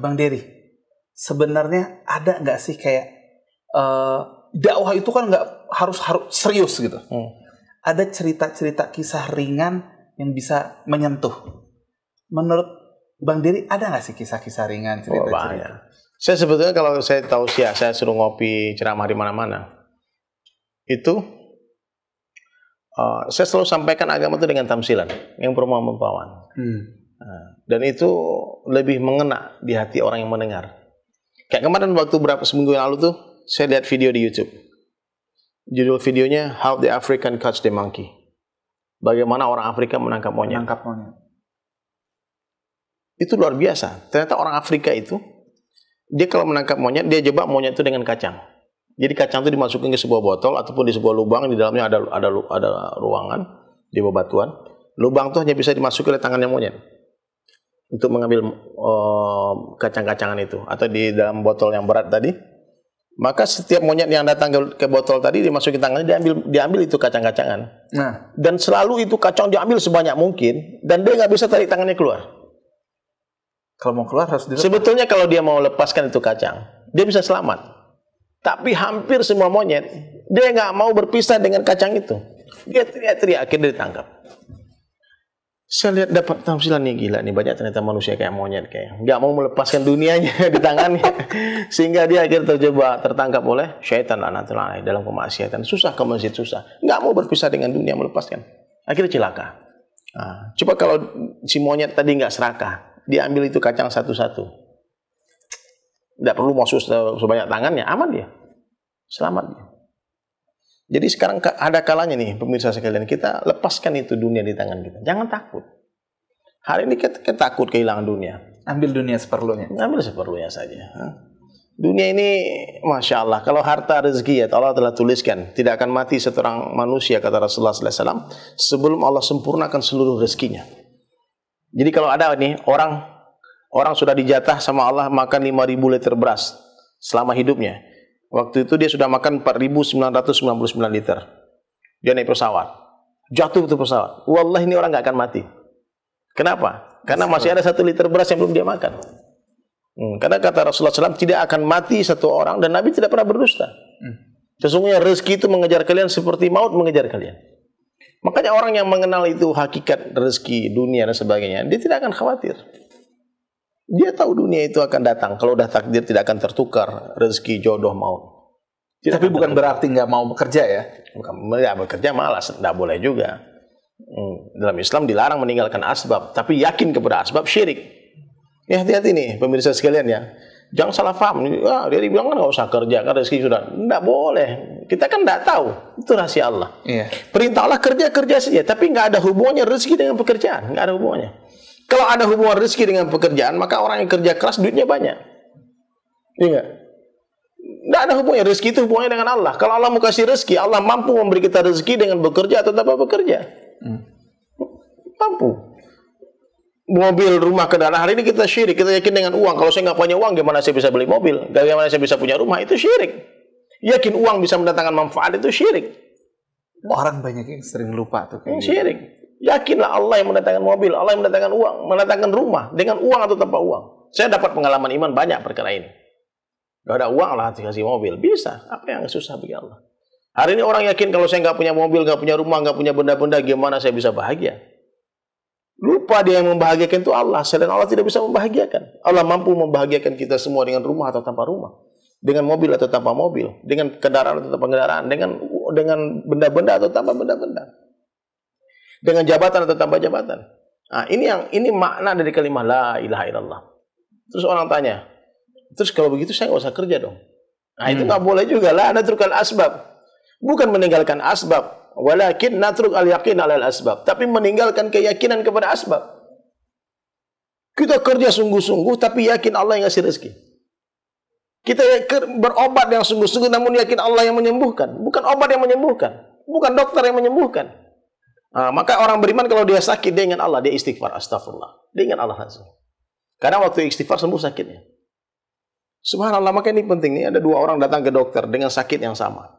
Bang Dery, sebenarnya ada nggak sih kayak dakwah itu kan nggak harus serius gitu. Ada cerita-cerita kisah ringan yang bisa menyentuh. Menurut Bang Dery ada nggak sih kisah-kisah ringan, cerita-cerita? Saya sebetulnya kalau saya tahu saya suruh ngopi ceramah di mana-mana, itu saya selalu sampaikan agama itu dengan tamsilan yang perumpamaan. Dan itu lebih mengena di hati orang yang mendengar. Kayak kemarin waktu seminggu yang lalu tuh saya lihat video di YouTube. Judul videonya How the African Catch the Monkey. Bagaimana orang Afrika menangkap monyet. Itu luar biasa. Ternyata orang Afrika itu dia kalau menangkap monyet, dia jebak monyet itu dengan kacang. Jadi kacang itu dimasukin ke sebuah botol ataupun di sebuah lubang, di dalamnya ada ruangan di bawah batuan. Lubang itu hanya bisa dimasuki oleh tangannya monyet untuk mengambil kacang-kacangan itu, atau di dalam botol yang berat tadi. Maka setiap monyet yang datang ke botol tadi dimasukin tangannya, diambil itu kacang-kacangan. Dan selalu itu kacang diambil sebanyak mungkin, dan dia nggak bisa tarik tangannya keluar. Kalau mau keluar harus dilepas. Sebetulnya kalau dia mau lepaskan itu kacang, dia bisa selamat. Tapi hampir semua monyet dia nggak mau berpisah dengan kacang itu. Dia teriak-teriak, akhirnya ditangkap. Saya lihat dapat tamsilan nih, gila nih, banyak ternyata manusia kayak monyet, kayak nggak mau melepaskan dunianya di tangannya, sehingga dia akhirnya tertangkap oleh syaitan laknatullah dalam kemaksiatan. Susah ke masjid, susah, nggak mau berpisah dengan dunia, melepaskan, akhirnya celaka. Coba kalau si monyet tadi nggak serakah, dia ambil itu kacang satu-satu, nggak perlu musuh sebanyak tangannya, aman dia, selamat dia. Jadi sekarang ada kalanya nih pemirsa sekalian, kita lepaskan itu dunia di tangan kita. Jangan takut. Hari ini kita takut kehilangan dunia. Ambil dunia seperlunya. Ambil seperlunya saja. Dunia ini, Masya Allah, kalau harta rezeki ya Allah telah tuliskan, tidak akan mati seorang manusia, kata Rasulullah SAW, sebelum Allah sempurnakan seluruh rezekinya. Jadi kalau ada nih, orang sudah dijatah sama Allah makan 5.000 liter beras selama hidupnya. Waktu itu dia sudah makan 4.999 liter. Dia naik pesawat. Jatuh itu pesawat. Wallahi ini orang nggak akan mati. Kenapa? Karena masih ada 1 liter beras yang belum dia makan. Karena kata Rasulullah SAW, tidak akan mati satu orang, dan Nabi tidak pernah berdusta. Sesungguhnya rezeki itu mengejar kalian seperti maut mengejar kalian. Makanya orang yang mengenal itu hakikat rezeki, dunia dan sebagainya, dia tidak akan khawatir. Dia tahu dunia itu akan datang. Kalau udah takdir tidak akan tertukar rezeki, jodoh, maut. Tapi bukan berarti nggak mau bekerja ya? Bukan, ya bekerja malas, tidak boleh juga. Dalam Islam dilarang meninggalkan asbab, tapi yakin kepada asbab syirik. Ya hati-hati nih pemirsa sekalian ya. Jangan salah paham. Dia bilang kan nggak usah kerja, kan rezeki sudah. Tidak boleh. Kita kan tidak tahu. Itu rahasia Allah. Iya. Perintah Allah kerja saja, tapi nggak ada hubungannya rezeki dengan pekerjaan, nggak ada hubungannya. Kalau ada hubungan rezeki dengan pekerjaan, maka orang yang kerja keras duitnya banyak. Iya. Tidak ada hubungannya. Rezeki itu hubungannya dengan Allah. Kalau Allah mau kasih rezeki, Allah mampu memberi kita rezeki dengan bekerja atau tanpa bekerja. Mampu. Mobil, rumah, kendaraan. Hari ini kita syirik. Kita yakin dengan uang. Kalau saya nggak punya uang, gimana saya bisa beli mobil? Bagaimana saya bisa punya rumah? Itu syirik. Yakin uang bisa mendatangkan manfaat, itu syirik. Orang banyak yang sering lupa tuh. Syirik. Yakinlah Allah yang mendatangkan mobil, Allah yang mendatangkan uang, mendatangkan rumah, dengan uang atau tanpa uang. Saya dapat pengalaman iman banyak perkara ini. Gak ada uang Allah kasih mobil, bisa. Apa yang susah bagi Allah? Hari ini orang yakin kalau saya nggak punya mobil, nggak punya rumah, nggak punya benda-benda, gimana saya bisa bahagia? Lupa dia yang membahagiakan itu Allah. Selain Allah tidak bisa membahagiakan. Allah mampu membahagiakan kita semua dengan rumah atau tanpa rumah, dengan mobil atau tanpa mobil, dengan kendaraan atau tanpa kendaraan, dengan benda-benda atau tanpa benda-benda, dengan jabatan atau tanpa jabatan. Nah, ini makna dari kalimat la ilaha illallah. Terus orang tanya, terus kalau begitu saya nggak usah kerja dong? Nah, itu nggak boleh juga. La natrukal asbab, bukan meninggalkan asbab, walakin natruk al yakin alal asbab, tapi meninggalkan keyakinan kepada asbab. Kita kerja sungguh-sungguh, tapi yakin Allah yang ngasih rezeki. Kita berobat yang sungguh-sungguh, namun yakin Allah yang menyembuhkan, bukan obat yang menyembuhkan, bukan dokter yang menyembuhkan. Maka orang beriman kalau dia sakit, dia ingat Allah, dia istighfar, astagfirullah. Dia ingat Allah langsung. Karena waktu istighfar sembuh sakitnya. Subhanallah, maka ini penting nih. Ada 2 orang datang ke dokter dengan sakit yang sama.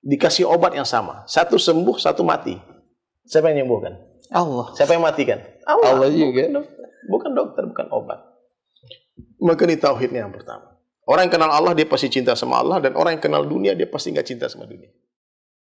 Dikasih obat yang sama. Satu sembuh, satu mati. Siapa yang menyembuhkan? Allah. Siapa yang matikan? Allah juga. Bukan dokter, bukan obat. Maka ini tauhidnya yang pertama. Orang yang kenal Allah dia pasti cinta sama Allah, dan orang yang kenal dunia dia pasti nggak cinta sama dunia.